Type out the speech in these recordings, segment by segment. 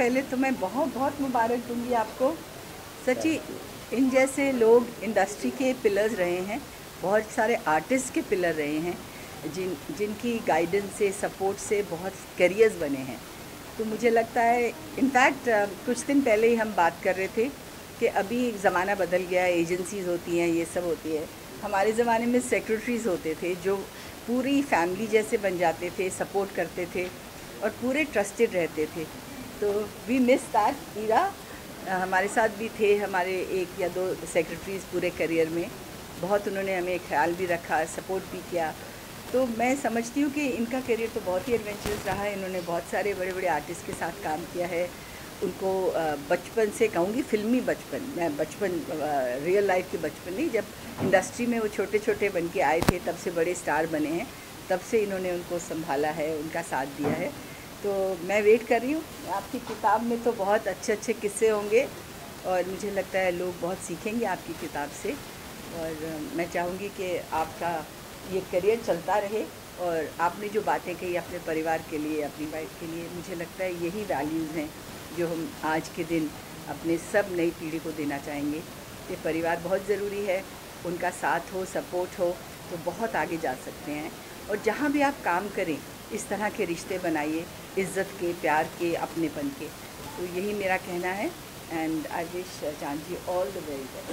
पहले तो मैं बहुत बहुत मुबारक दूंगी आपको। सच्ची, इन जैसे लोग इंडस्ट्री के पिलर्स रहे हैं, बहुत सारे आर्टिस्ट के पिलर रहे हैं, जिनकी गाइडेंस से, सपोर्ट से बहुत करियर्स बने हैं। तो मुझे लगता है, इनफैक्ट कुछ दिन पहले ही हम बात कर रहे थे कि अभी ज़माना बदल गया, एजेंसीज़ होती हैं, ये सब होती है। हमारे ज़माने में सेक्रेटरीज़ होते थे जो पूरी फैमिली जैसे बन जाते थे, सपोर्ट करते थे और पूरे ट्रस्टेड रहते थे। तो वी मिस दैट ईरा। हमारे साथ भी थे हमारे 1 या 2 सेक्रेटरीज़ पूरे करियर में, बहुत उन्होंने हमें ख्याल भी रखा, सपोर्ट भी किया। तो मैं समझती हूँ कि इनका करियर तो बहुत ही एडवेंचरस रहा है। इन्होंने बहुत सारे बड़े बड़े आर्टिस्ट के साथ काम किया है। उनको बचपन से कहूँगी, फिल्मी बचपन, मैं बचपन रियल लाइफ के बचपन नहीं, जब इंडस्ट्री में वो छोटे छोटे बन के आए थे तब से बड़े स्टार बने हैं, तब से इन्होंने उनको संभाला है, उनका साथ दिया है। तो मैं वेट कर रही हूँ। आपकी किताब में तो बहुत अच्छे अच्छे किस्से होंगे और मुझे लगता है लोग बहुत सीखेंगे आपकी किताब से। और मैं चाहूँगी कि आपका ये करियर चलता रहे। और आपने जो बातें कही अपने परिवार के लिए, अपनी वाइफ के लिए, मुझे लगता है यही वैल्यूज़ हैं जो हम आज के दिन अपने सब नई पीढ़ी को देना चाहेंगे। ये परिवार बहुत ज़रूरी है, उनका साथ हो, सपोर्ट हो तो बहुत आगे जा सकते हैं। और जहाँ भी आप काम करें, इस तरह के रिश्ते बनाइए, इज़्ज़त के, प्यार के, अपनेपन के। तो यही मेरा कहना है। एंड आई विश जानजी all the very best.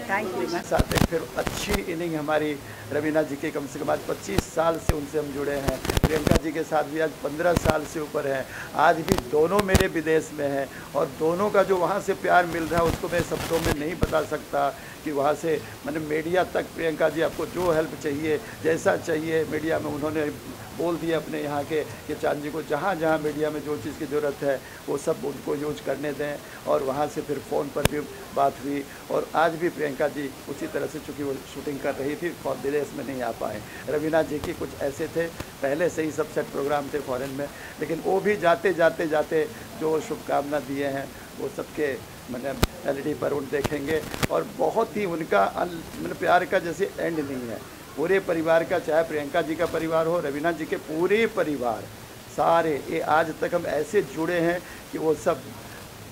Thank you. साथ एक फिर अच्छी इनिंग हमारी रवीना जी के, कम से कम आज 25 साल से उनसे हम जुड़े हैं। प्रियंका जी के साथ भी आज 15 साल से ऊपर है। आज भी दोनों मेरे विदेश में हैं और दोनों का जो वहाँ से प्यार मिल रहा है उसको मैं शब्दों में नहीं बता सकता कि वहाँ से मैंने मीडिया तक, प्रियंका जी आपको जो हेल्प चाहिए, जैसा चाहिए, मीडिया में उन्होंने बोल दिया अपने यहाँ के कि चांद जी को जहाँ जहाँ मीडिया में जो चीज़ की ज़रूरत है वो सब उनको यूज करने दें। और वहाँ से फिर फ़ोन पर भी बात हुई। और आज भी प्रियंका जी उसी तरह से, चूँकि वो शूटिंग कर रही थी, विदेश में नहीं आ पाए। रवीना जी की कुछ ऐसे थे, पहले से ही सब सेट प्रोग्राम थे फॉरेन में, लेकिन वो भी जाते जाते जाते जो शुभकामना दिए हैं वो सबके मैंने एलईडी पर उन देखेंगे। और बहुत ही उनका मैंने प्यार का जैसे एंड नहीं है। पूरे परिवार का, चाहे प्रियंका जी का परिवार हो, रवीना जी के पूरे परिवार सारे, ये आज तक हम ऐसे जुड़े हैं कि वो सब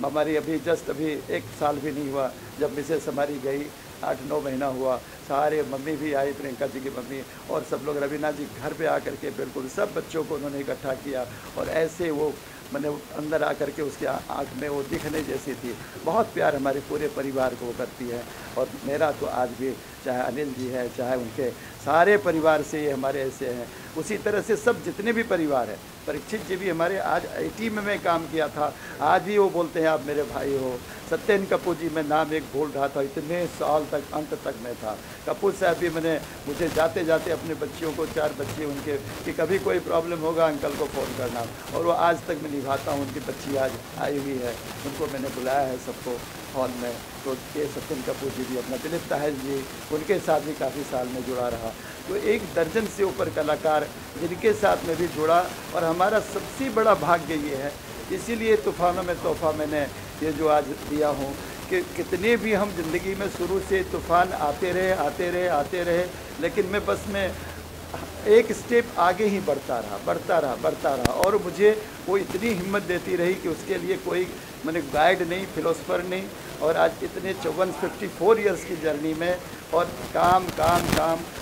हमारी अभी जस्ट अभी 1 साल भी नहीं हुआ जब मिसेस हमारी गई, 8-9 महीना हुआ। सारे मम्मी भी आई, प्रियंका जी की मम्मी, और सब लोग रवीना जी घर पे आकर के बिल्कुल सब बच्चों को उन्होंने इकट्ठा किया। और ऐसे वो मैंने अंदर आकर के उसके आँख में वो दिखने जैसी थी। बहुत प्यार हमारे पूरे परिवार को वो करती है। और मेरा तो आज भी, चाहे अनिल जी है, चाहे उनके सारे परिवार से ये हमारे ऐसे हैं, उसी तरह से सब जितने भी परिवार हैं। परीक्षित जी भी हमारे, आज आईटी में मैं काम किया था, आज भी वो बोलते हैं आप मेरे भाई हो। सत्यन कपूर जी, मैं नाम एक भूल रहा था, इतने साल तक अंत तक मैं था। कपूर साहब भी मैंने, मुझे जाते जाते अपने बच्चियों को, 4 बच्चे उनके, कि कभी कोई प्रॉब्लम होगा अंकल को फ़ोन करना, और वो आज तक मैं निभाता हूँ। उनकी बच्ची आज आई हुई है, उनको मैंने बुलाया है सबको हॉल में। तो ये सत्यन कपूर जी भी, अपना दिलीप ताहिर जी, उनके साथ भी काफ़ी साल में जुड़ा रहा। तो 1 दर्जन से ऊपर कलाकार जिनके साथ में भी जुड़ा। और हमारा सबसे बड़ा भाग्य ये है, इसीलिए तूफ़ानों में तोहफ़ा मैंने ये जो आज दिया हूँ, कि कितने भी हम ज़िंदगी में शुरू से तूफ़ान आते रहे, लेकिन मैं बस में एक स्टेप आगे ही बढ़ता रहा। और मुझे वो इतनी हिम्मत देती रही कि उसके लिए कोई मैंने गाइड नहीं, फिलोसफर नहीं। और आज इतने 54 ईयर्स की जर्नी में, और काम।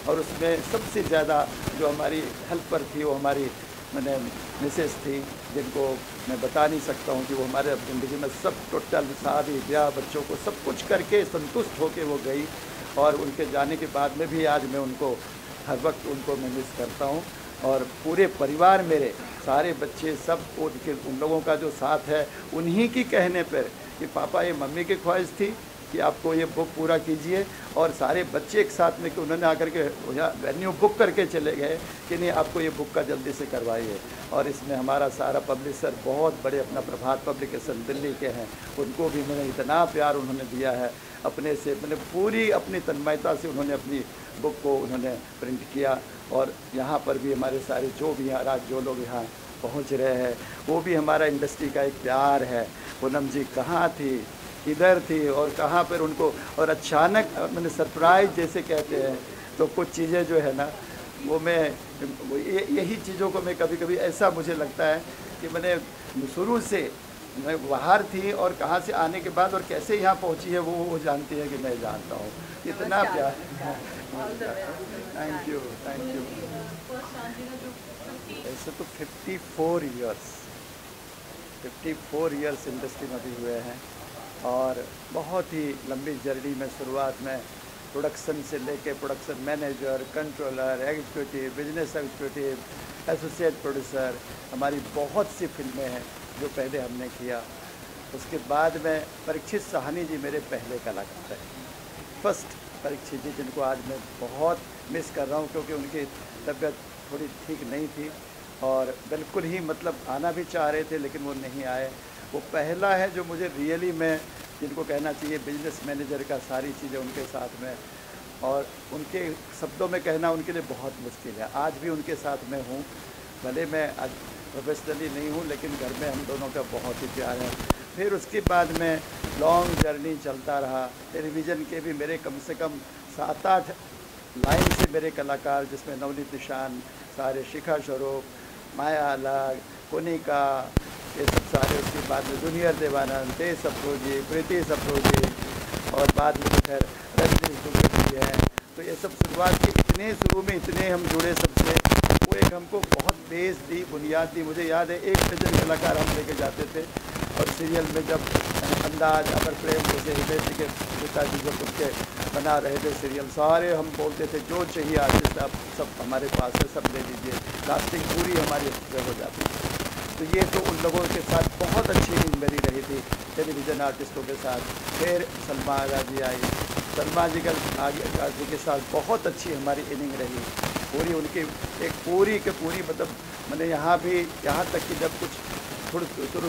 और उसमें सबसे ज़्यादा जो हमारी हेल्पर थी वो हमारी मैंने मिसेस थी, जिनको मैं बता नहीं सकता हूँ कि वो हमारे ज़िंदगी में सब टोटल शादी ब्याह बच्चों को सब कुछ करके संतुष्ट होके वो गई। और उनके जाने के बाद में भी आज मैं उनको हर वक्त उनको मैं मिस करता हूँ। और पूरे परिवार मेरे, सारे बच्चे सब, उन लोगों का जो साथ है, उन्हीं की कहने पर कि पापा ये मम्मी की ख्वाहिश थी कि आपको ये बुक पूरा कीजिए। और सारे बच्चे एक साथ में कि उन्होंने आकर के वेन्यू बुक करके चले गए कि नहीं आपको ये बुक का जल्दी से करवाइए। और इसमें हमारा सारा पब्लिशर बहुत बड़े, अपना प्रभात पब्लिकेशन दिल्ली के हैं, उनको भी मैंने इतना प्यार उन्होंने दिया है अपने से, मैंने पूरी अपनी तन्मयता से उन्होंने अपनी बुक को उन्होंने प्रिंट किया। और यहाँ पर भी हमारे सारे जो भी यहाँ आज जो लोग यहाँ पहुँच रहे हैं, वो भी हमारा इंडस्ट्री का एक प्यार है। पूनम जी कहाँ थी, इधर थी, और कहाँ पर उनको, और अचानक मैंने सरप्राइज जैसे कहते हैं, तो कुछ चीज़ें जो है ना वो मैं यही चीज़ों को मैं कभी कभी ऐसा मुझे लगता है कि मैंने शुरू से मैं बाहर थी और कहाँ से आने के बाद और कैसे यहाँ पहुँची है वो जानती है कि मैं जानता हूँ। इतना प्यार। Thank you, thank you. ऐसे तो 54 इयर्स इंडस्ट्री में भी हुए हैं और बहुत ही लंबी जर्नी में शुरुआत में प्रोडक्शन से लेके production manager, controller, executive, business executive, associate producer, हमारी बहुत सी फिल्में हैं जो पहले हमने किया। उसके बाद में परीक्षित साहनी जी मेरे पहले कलाकार हैं, फर्स्ट परीक्षित जी, जिनको आज मैं बहुत मिस कर रहा हूँ क्योंकि उनकी तबीयत थोड़ी ठीक नहीं थी और बिल्कुल ही मतलब आना भी चाह रहे थे लेकिन वो नहीं आए। वो पहला है जो मुझे रियली में जिनको कहना चाहिए बिजनेस मैनेजर का सारी चीज़ें उनके साथ में, और उनके शब्दों में कहना उनके लिए बहुत मुश्किल है। आज भी उनके साथ में हूँ, भले मैं आज प्रोफेशनली नहीं हूँ लेकिन घर में हम दोनों का बहुत ही प्यार है। फिर उसके बाद में लॉन्ग जर्नी चलता रहा। टेलीविज़न के भी मेरे कम से कम 7-8 लाइन से मेरे कलाकार, जिसमें नवनीत निशान, सारे शिखा स्वरूप, माया अलग, कोनिका, ये सब सारे। उसके बाद में जूनियर देवानंद, तेज सप्रोजी, प्रीति सप्रोजी और बाद में फिर रजनीश दुबे जी हैं। तो ये सब शुरुआत के इतने शुरू में इतने हम जुड़े सबसे, वो एक हमको बहुत बेस दी, बुनियाद दी। मुझे याद है एक डजन कलाकार हम लेके जाते थे और सीरियल में जब अंदाज, अमर प्रेम जैसे हिमेश जी के पिताजी जब उनके बना रहे थे सीरियल, सारे हम बोलते थे जो चाहिए आर्टिस्ट आप सब हमारे पास है, सब ले लीजिए, कास्टिंग पूरी हमारी हो जाती थी। तो ये तो उन लोगों के साथ बहुत अच्छी इनिंग मेरी रही थी टेलीविज़न आर्टिस्टों के साथ। फिर सलमा आगा जी आई, सलमा जी के साथ बहुत अच्छी हमारी इनिंग रही पूरी। उनकी एक पूरी के पूरी मतलब मैंने यहाँ तक कि जब कुछ थोड़ी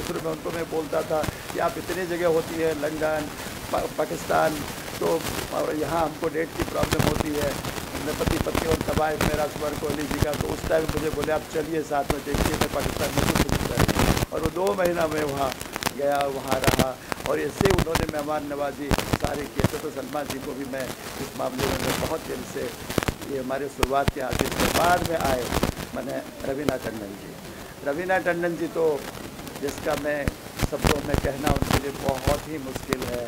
शुरू में उनको मैं बोलता था कि आप इतनी जगह होती है, लंदन, पाकिस्तान, तो और यहाँ हमको डेट की प्रॉब्लम होती है, मैं पति पत्नी और तबाह मेरा कुंवर कोहली जी का, तो उस टाइम मुझे बोले आप चलिए साथ में देखिए, मैं पाकिस्तान में कुछ नहीं कर। और वो 2 महीना मैं वहाँ गया, वहाँ रहा और ऐसे उन्होंने मेहमान नवाजी सारे किए थे। तो सलमा जी को भी मैं इस मामले में मैं बहुत दिल से, ये हमारे शुरुआत के आर्टिस्ट के बाद में आए मैंने रवीना टंडन जी। रवीना टंडन जी तो जिसका मैं शब्दों में कहना उनके लिए बहुत ही मुश्किल है।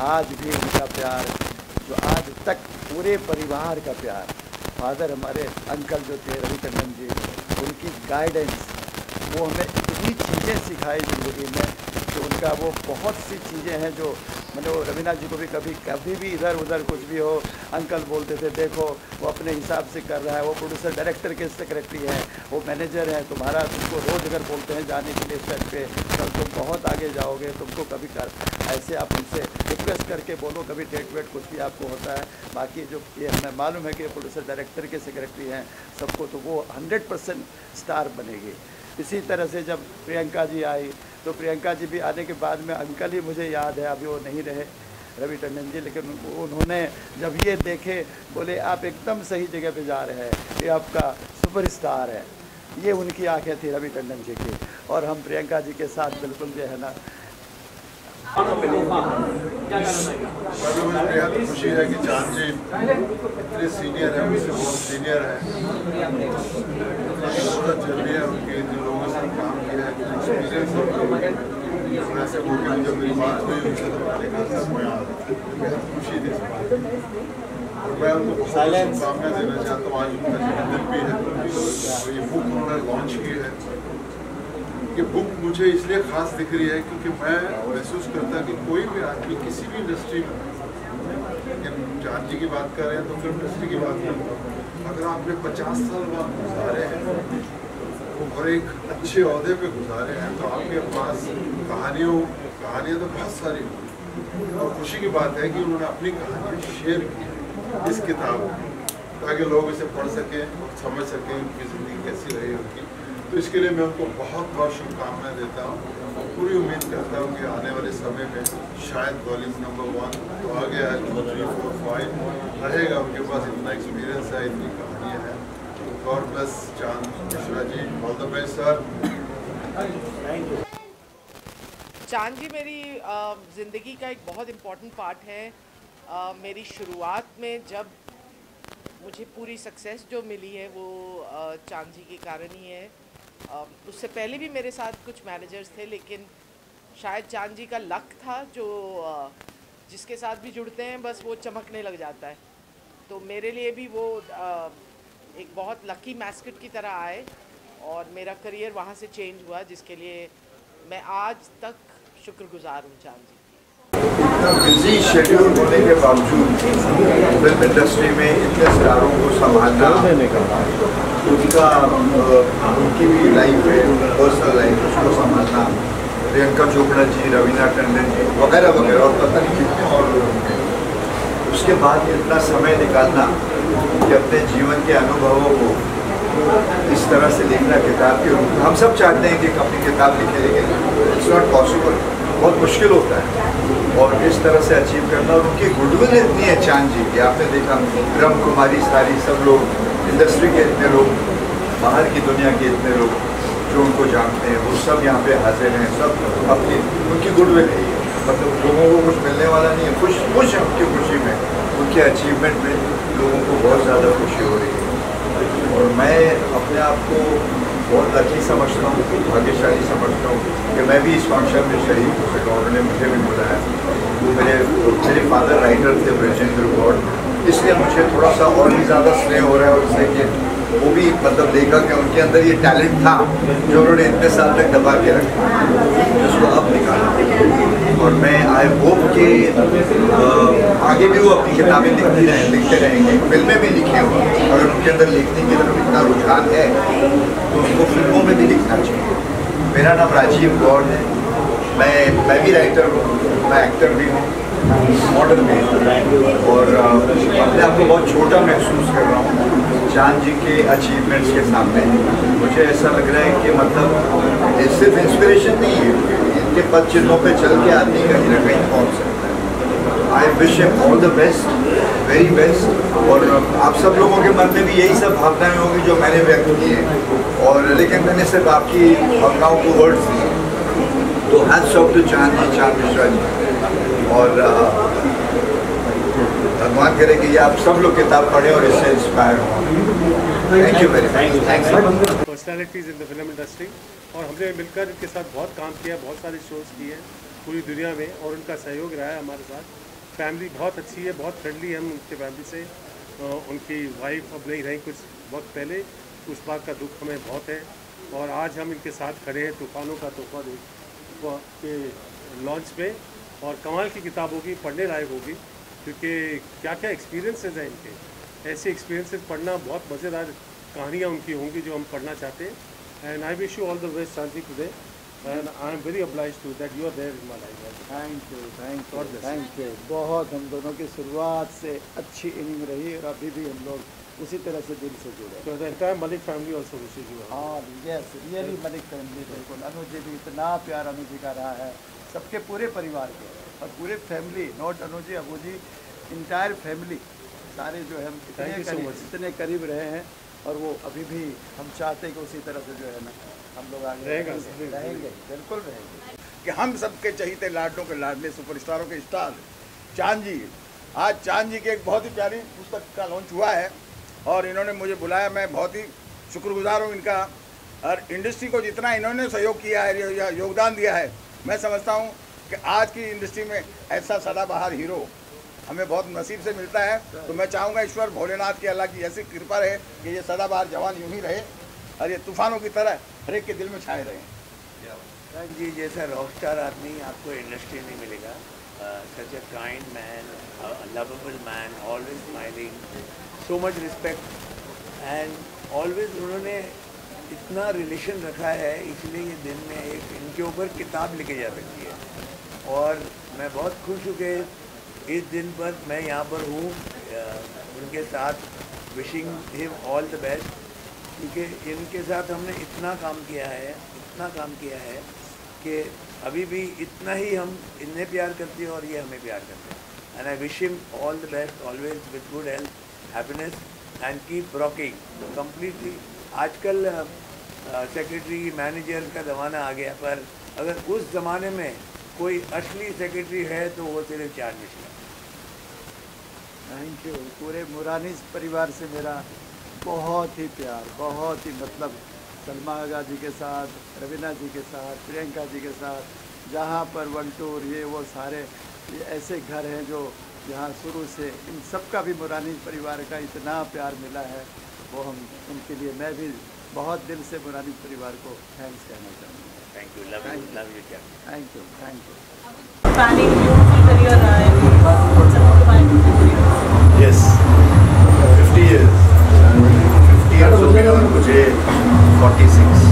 आज भी उनका प्यार, जो आज तक पूरे परिवार का प्यार, फादर हमारे अंकल जो थे रवि टंडन जी, उनकी गाइडेंस, वो हमें इतनी चीज़ें सिखाई ज़िंदगी में कि उनका वो बहुत सी चीज़ें हैं जो मैंने वो रवीना जी को भी कभी भी इधर उधर कुछ भी हो, अंकल बोलते थे देखो वो अपने हिसाब से कर रहा है, वो प्रोड्यूसर डायरेक्टर के सेक्रेटरी है, वो मैनेजर है, तुम्हारा तुमको रोज़ अगर बोलते हैं जाने के लिए सेट पे, कल तुम बहुत आगे जाओगे, तुमको कभी कर ऐसे आप उनसे रिक्वेस्ट करके बोलो, कभी डेट वेट कुछ भी आपको होता है। बाकी जो ये हमें मालूम है कि प्रोड्यूसर डायरेक्टर के सेक्रेटरी हैं सबको, तो वो 100% स्टार बनेगी। इसी तरह से जब प्रियंका जी आई तो प्रियंका जी भी आने के बाद में अंकल ही मुझे याद है, अभी वो नहीं रहे रवि टंडन जी, लेकिन उन्होंने जब ये देखे बोले आप एकदम सही जगह पे जा रहे हैं, ये आपका सुपरस्टार है। ये उनकी आंखें थी रवि टंडन जी की। और हम प्रियंका जी के साथ बिल्कुल जो है ना, मुझे बेहद खुशी है कि चांद जी इतने सीनियर है, मुझसे बहुत सीनियर है, बहुत जल्दी है उनके जिन लोगों से काम किया है, एक्सपीरियंस ऐसे हो गया। जब मेरी बात हुई उनसे तो बेहद खुशी थी और मैं उनको बहुत शुभकामनाएं देना चाहता हूँ। आज उनका जन्मदिन भी है और ये बुक उन्होंने लॉन्च की है। ये बुक मुझे इसलिए ख़ास दिख रही है क्योंकि मैं महसूस करता कि कोई भी आदमी किसी भी इंडस्ट्री में, चांद जी की बात कर रहे हैं तो फिल्म इंडस्ट्री की बात करें, अगर आपने 50 साल बाद गुजारे हैं और एक अच्छे ओहदे पे गुजारे हैं तो आपके पास कहानियाँ तो बहुत सारी होंगी। और खुशी की बात है कि उन्होंने अपनी कहानियाँ शेयर की इस किताब में, ताकि लोग इसे पढ़ सकें, समझ सकें उनकी ज़िंदगी कैसी रही उनकी। तो इसके लिए मैं उनको बहुत बहुत शुभकामनाएं देता हूँ और पूरी उम्मीद करता हूँ कि आने वाले समय में शायद वॉल्यूम नंबर 1 तो आ गया है, 2, 3, 4, 5 रहेगा, उनके पास इतना एक्सपीरियंस है, इतनी कहानियाँ हैं। गॉड ब्लेस चांद Mishra ji, all the best sir. चांद जी मेरी ज़िंदगी का एक बहुत इम्पोर्टेंट पार्ट है। मेरी शुरुआत में जब मुझे पूरी सक्सेस जो मिली है वो चांद जी के कारण ही है। उससे पहले भी मेरे साथ कुछ मैनेजर्स थे, लेकिन शायद चांद जी का लक था जो जिसके साथ भी जुड़ते हैं बस वो चमकने लग जाता है। तो मेरे लिए भी वो एक बहुत लकी मैस्केट की तरह आए और मेरा करियर वहाँ से चेंज हुआ, जिसके लिए मैं आज तक शुक्रगुजार हूँ चांद जी। इतना बिजी शेड्यूल होने के बावजूद फिल्म इंडस्ट्री में इतने सितारों को संभालना, उनकी भी लाइफ है, पर्सनल लाइफ, उसको संभालना, प्रियंका चोपड़ा जी, रवीना टंडन जी वगैरह वगैरह और पता नहीं कितने और लोग हैं। उसके बाद इतना समय निकालना कि अपने जीवन के अनुभवों को इस तरह से लिखना किताब के रूप में, हम सब चाहते हैं कि अपनी किताब लिखे, लेकिन इट्स नॉट पॉसिबल, बहुत मुश्किल होता है। और इस तरह से अचीव करना, और उनकी गुडविल इतनी है चांद जी की, आपने देखा ब्रह्म कुमारी सारी सब लोग, इंडस्ट्री के इतने लोग, बाहर की दुनिया के इतने लोग जो उनको जानते हैं, वो सब यहाँ पे हाजिर हैं, सब अपनी उनकी गुडविल है। मतलब लोगों को कुछ मिलने वाला नहीं है, खुश है उनकी खुशी में, उनके अचीवमेंट में लोगों को बहुत ज़्यादा खुशी हो रही है। और मैं अपने आप को बहुत लकी समझता हूँ, भाग्यशाली समझता हूँ कि मैं भी इस फंक्शन में शरीक हो सका। उन्होंने मुझे भी बुलाया, वो मेरे फादर राइटर थे ब्रजेंद्र गौड़, इसलिए मुझे थोड़ा सा और भी ज़्यादा स्नेह हो रहा है उनसे कि वो भी मतलब देखा कि उनके अंदर ये टैलेंट था जो उन्होंने इतने साल तक दबा के रखा, जिसको अब निकाला। और मैं आई होप कि आगे भी वो अपनी किताबें लिखते रहेंगे, फिल्में भी लिखे हों। अगर उनके अंदर लिखने की तरफ इतना रुझान है तो उनको फिल्मों में भी लिखना चाहिए। मेरा नाम राजीव गौड़ है, मैं भी राइटर हूँ, मैं एक्टर भी हूँ, मॉडल भी हूँ, और अपने आप को बहुत छोटा महसूस कर रहा हूँ चांद जी के अचीवमेंट्स के सामने। मुझे ऐसा लग रहा है कि मतलब ये सिर्फ इंस्पिरेशन नहीं है, इनके पद चिन्हों पे चल के आदमी कहीं ना कहीं पहुँच सकता है। I wish him all the best, very best. और आप सब लोगों के मन में भी यही सब भावनाएं होंगी जो मैंने व्यक्त की हैं, और लेकिन मैंने सिर्फ आपकी भावनाओं को वर्ड्स दिए। तो हैट्स ऑफ टू चांद मिश्रा जी, और भगवान करे कि ये आप सब लोग किताब पढ़ें और इससे इंस्पायर हों। Thank you very much. Thanks. Personalities in the film industry, और हमने मिलकर इनके साथ बहुत काम किया, बहुत सारे शोज़ किए पूरी दुनिया में, और उनका सहयोग रहा है हमारे साथ। फैमिली बहुत अच्छी है, बहुत फ्रेंडली है हम उनके फैमिली से। उनकी वाइफ अब नहीं रही कुछ वक्त पहले, उस बात का दुख हमें बहुत है। और आज हम इनके साथ खड़े हैं तूफानों का तोहफा के लॉन्च पे, और कमाल की किताब होगी, पढ़ने लायक होगी, क्योंकि क्या क्या एक्सपीरियंसेस हैं इनके। ऐसे एक्सपीरियंसेस पढ़ना, बहुत मज़ेदार कहानियाँ उनकी होंगी जो हम पढ़ना चाहते हैं। And I wish you all the best Chand ji today, and I am very obliged to that you are there in my life. Thank you. बहुत हम दोनों की शुरुआत से अच्छी इनिंग रही, और अभी भी हम लोग उसी तरह से दिल से जुड़े। तो the entire Malik family also wishes you. हाँ यस, रियली मलिक फैमिली, बिल्कुल। अनु जी भी इतना प्यार अनु जी का रहा है, सबके पूरे परिवार के, और पूरे family, not Anu ji, Abu ji, entire family सारे जो है हम इतने करीब रहे हैं, और वो अभी भी हम चाहते हैं कि उसी तरह से जो है ना हम लोग आगे रहेंगे, बिल्कुल रहेंगे। कि हम सबके चहीते लाडलों के लाडले सुपरस्टारों के स्टार चांद जी, आज चांद जी की एक बहुत ही प्यारी पुस्तक का लॉन्च हुआ है, और इन्होंने मुझे बुलाया। मैं बहुत ही शुक्रगुजार हूँ इनका, और इंडस्ट्री को जितना इन्होंने सहयोग किया है या योगदान दिया है, मैं समझता हूँ कि आज की इंडस्ट्री में ऐसा सदाबहार हीरो हमें बहुत नसीब से मिलता है। तो मैं चाहूँगा ईश्वर भोलेनाथ की, अल्लाह की ऐसी कृपा रहे कि ये सदाबहार जवान यूँ ही रहे, और ये तूफानों की तरह हर एक के दिल में छाए रहे। जी जैसा रॉकस्टार आदमी आपको इंडस्ट्री नहीं मिलेगा। Such a kind man, lovable man, always smiling, so much respect, and always उन्होंने इतना रिलेशन रखा है, इसलिए ये दिन में एक इनके ऊपर किताब लिखी जा सकती है। और मैं बहुत खुश हूँ कि इस दिन पर मैं यहाँ पर हूँ उनके साथ, wishing him all the best, क्योंकि इनके साथ हमने इतना काम किया है कि अभी भी इतना ही हम इन्हें प्यार करते हैं और ये हमें प्यार करते हैं। And I wish him all the best, always with good health, happiness, and keep rocking completely. आजकल सेक्रेटरी मैनेजर का ज़माना आ गया, पर अगर उस ज़माने में कोई असली सेक्रेटरी है तो वो सिर्फ चांद मिश्रा। Thank you. पूरे मुरानीस परिवार से मेरा बहुत ही प्यार, बहुत ही मतलब सलमा आगा जी के साथ, रवीना जी के साथ, प्रियंका जी के साथ, जहाँ पर वन टूर ये वो सारे ये ऐसे घर हैं जो यहाँ शुरू से इन सब का भी मुरानीस परिवार का इतना प्यार मिला है, वो हम उनके लिए मैं भी बहुत दिल से मुरानीस परिवार को थैंक्स कहना चाहूँगा। Thank you, love you chain. Thank you, thank you. Planning beautiful career Yes, 50 years. 50 years हो गए और मुझे 46.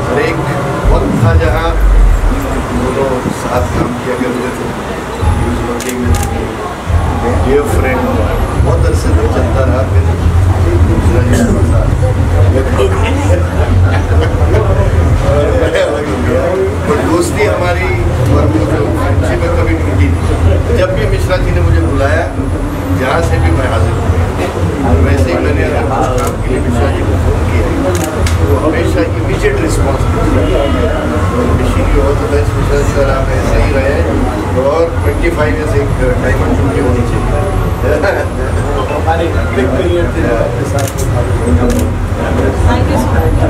और एक वक्त था जहाँ दोनों साथ काम किया करते थे. He was working with dear friend. बहुत अरसे तक चलता रहा फिर दूसरा ही थोड़ा और दोस्ती हमारी और वो जो फ्रेंडशिप है कभी टूटी नहीं. जब भी मिश्रा जी ने मुझे बुलाया जहाँ से भी मैं हाजिर हूँ और वैसे ही मैंने अगर कुछ काम के लिए मिश्रा जी को फ़ोन किया तो हमेशा immediate response wishing you all the best Mishra ji, sir आप ऐसे ही रहे और 25 ईयर्स एक डायमंड जुबली होनी चाहिए. हमारे बिग करियर थे आपके साथ। Thank you so much.